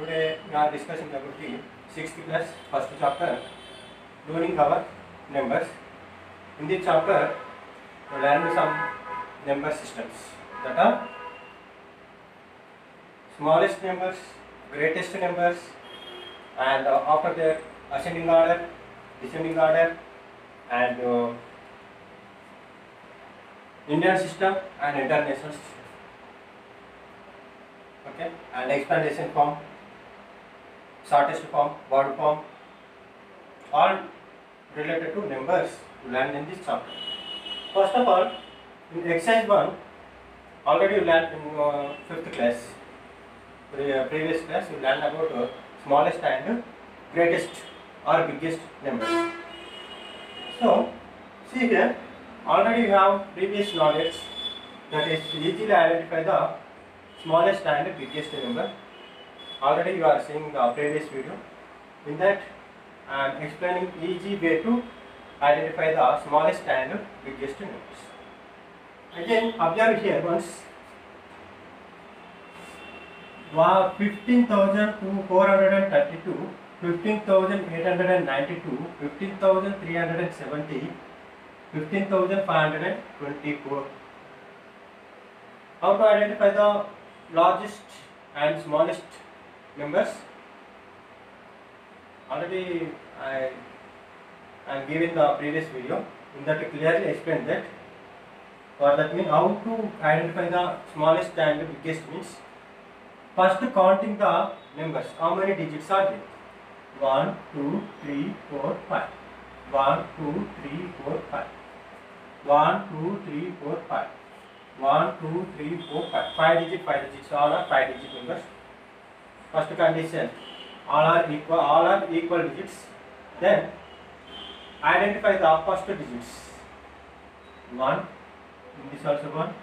Today we are discussing about the 6th class first chapter, knowing our numbers. In this chapter, we learn some number systems that are smallest numbers, greatest numbers, and after that ascending order, descending order, and Indian system and international system. Okay, and explanation form, shortest form, word form, all related to numbers you learn in this chapter. First of all, in exercise 1, already you learned in 5th class, previous class you learned about smallest and greatest or biggest numbers. So, see here, already you have previous knowledge, that is easily identify the smallest and biggest number. Already you are seeing the previous video. In that I am explaining easy way to identify the smallest and biggest numbers. Again observe here once. 15,432, 15,892, 15,370, 15,524. How to identify the largest and smallest numbers? Already I am giving the previous video. In that clearly explained that. For that means how to identify the smallest and biggest means. First counting the numbers. How many digits are there? 1, 2, 3, 4, 5. 1, 2, 3, 4, 5. 1, 2, 3, 4, 5. 1, 2, 3, 4, 5. 5 digits. All are 5 digit numbers. First condition, all are equal digits. Then identify the first digits. 1, in this also 1,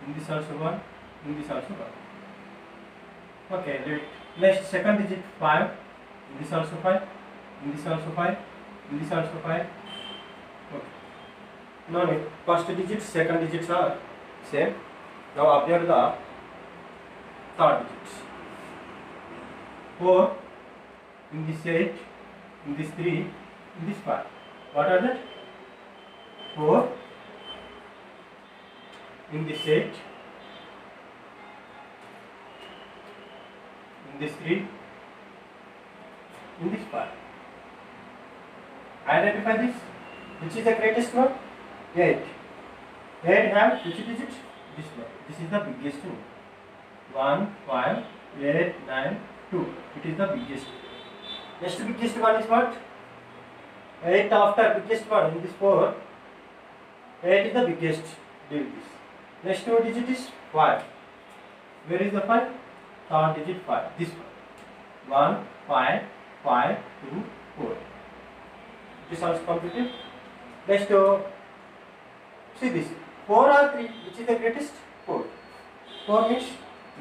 in this also 1, in this also 1. Okay, next second digit 5, in this also 5, in this also 5, in this also 5. Okay. No need. First digits, second digits are same. Now observe the third digits. 4, in this 8, in this 3, in this 5. What are that? 4, in this 8, in this 3, in this 5. Identify this. Which is the greatest one? 8. 8 have which digit? This one. This is the biggest one. 1, 5, 8, 9, 2. It is the biggest. Next biggest one is what? 8 after biggest one in this 4. 8 is the biggest. Leave this. Next two digit is 5. Where is the 5? Third digit 5. This one. 1, 5, 5, 2, 4. This also completed. Next see this. 4 or 3. Which is the greatest? 4. 4 means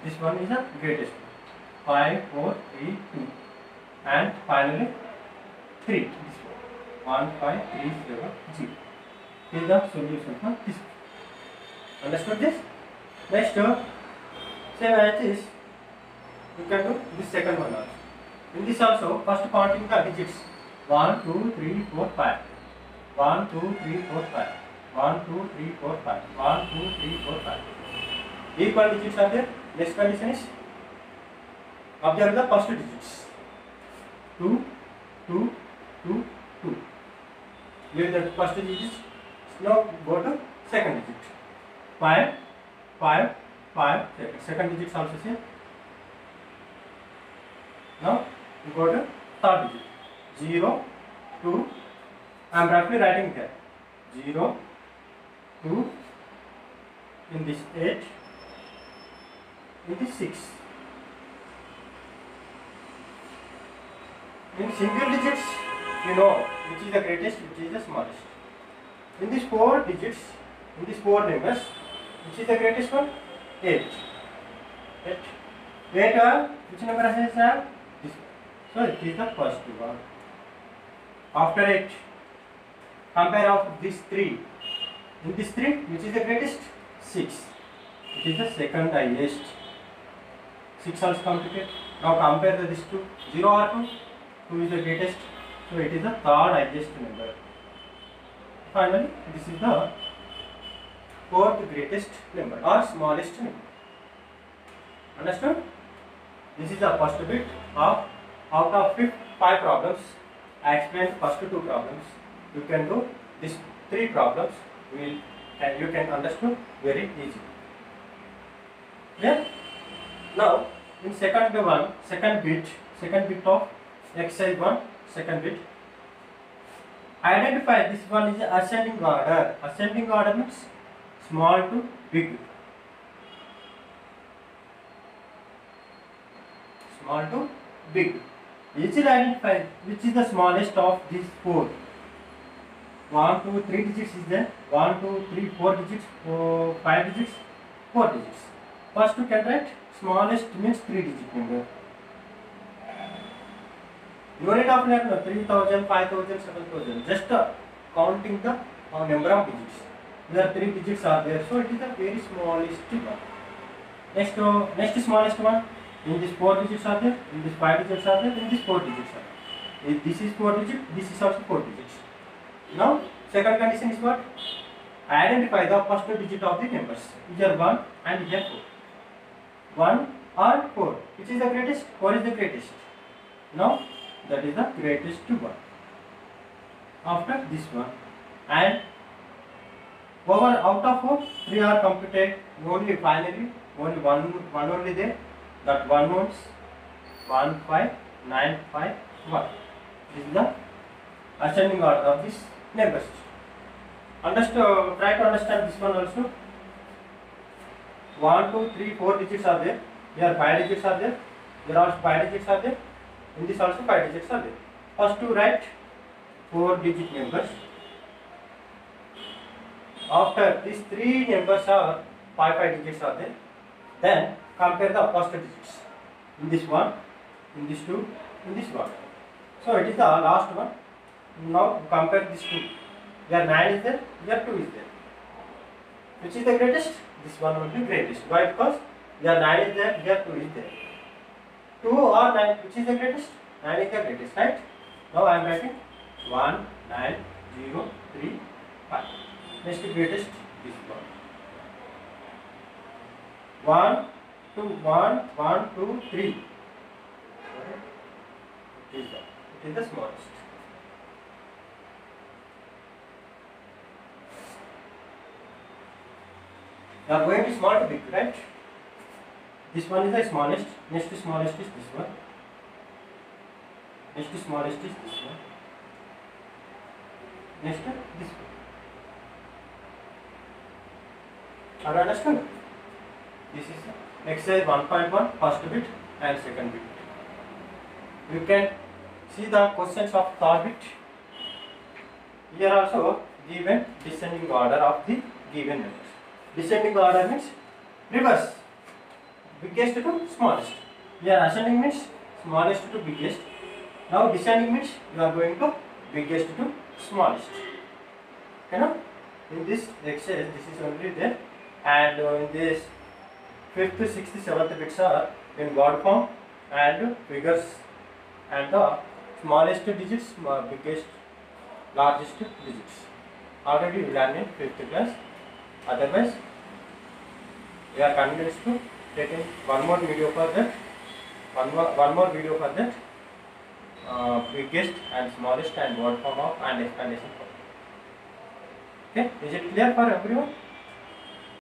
this one is the greatest. 5, 4, 3, 2. And finally 3. This one. 1, 5, 3, 0, 0. This is the solution for this. Understood this? Next, same as this, you can do this second one also. In this also, first counting the digits. 1, 2, 3, 4, 5. 1, 2, 3, 4, 5. 1, 2, 3, 4, 5. 1, 2, 3, 4, 5. Equal digits are there. Next condition is observe the first digits. 2, 2, 2, 2. Leave the first digits. Now go to second digit. 5, 5, 5. Second digits also same. Now you go to third digit. 0, 2. I am roughly writing here. 0, 2. In this 8. In this 6. In single digits, you know which is the greatest, which is the smallest. In these 4 digits, in these 4 numbers, which is the greatest one? 8. 8. 8 which number has this one? So it is the first one. After 8, compare of these 3. In this 3, which is the greatest? 6. It is the second highest. 6 also completed. Now compare this to 0 or 2. 2 is the greatest, so it is the third highest number. Finally, this is the fourth greatest number or smallest number. Understood? This is the first bit of out of 5 problems. I explained first 2 problems. You can do these 3 problems. And you can understand very easy. Yeah. Now in second bit of exercise 1, second bit. Identify this one is ascending order. Ascending order means small to big. Small to big. Each will identify which is the smallest of these 4. 1, 2, 3 digits is there. 1, 2, 3, 4 digits, 5 digits, 4 digits. First you can write smallest means 3 digit number. Unit of number 3000, 5000, 7000. Just counting the number of digits. There 3 digits are there, so it is the very smallest one. Next smallest one. In this 4 digits are there. In this 5 digits are there. In this 4 digits are there. If this is 4 digits, this is also 4 digits. Now second condition is what? Identify the first digit of the numbers. Here 1 and here 4. 1 or 4. Which is the greatest? 4 is the greatest. Now that is the greatest one. After this one, and out of 4, 3 are computed. Only finally only one only there. That one means 1, 5, 9, 5, 1. This is the ascending order of this numbers. Try to understand this one also. 1, 2, 3, 4 digits are there. Here 5 digits are there. Here also 5 digits are there. In this also 5 digits are there. First to write 4 digit numbers. After these 3 numbers are 5 digits are there. Then compare the first digits. In this one, in this 2, in this one. So it is the last one. Now compare these 2. Here 9 is there, here 2 is there. Which is the greatest? This one will be greatest. Why? Because here 9 is there, here 2 is there. 2 or 9, which is the greatest? 9 is the greatest, right? Now I am writing 1, 9, 0, 3, 5. Next greatest, this one. 1, 2, 1, 1, 2, 3. It is the smallest. Now going to small to big, right? This one is the smallest. Next smallest is this one. Next smallest is this one. Next this one. Are you understood? This is exercise 1.1 first bit and second bit. You can see the questions of third bit. Here also given descending order of the given numbers. Descending order means reverse. Biggest to smallest. Here ascending means smallest to biggest. Now descending means you are going to biggest to smallest. You know, in this exercise this is only there, and in this 5th, 6th, 7th bits are in word form and figures, and the smallest digits, biggest, largest digits. Already we learned in 5th class. Otherwise, we are convinced to take in one more video for that. One more video for that. Biggest and smallest and word form of and explanation for. Okay, is it clear for everyone?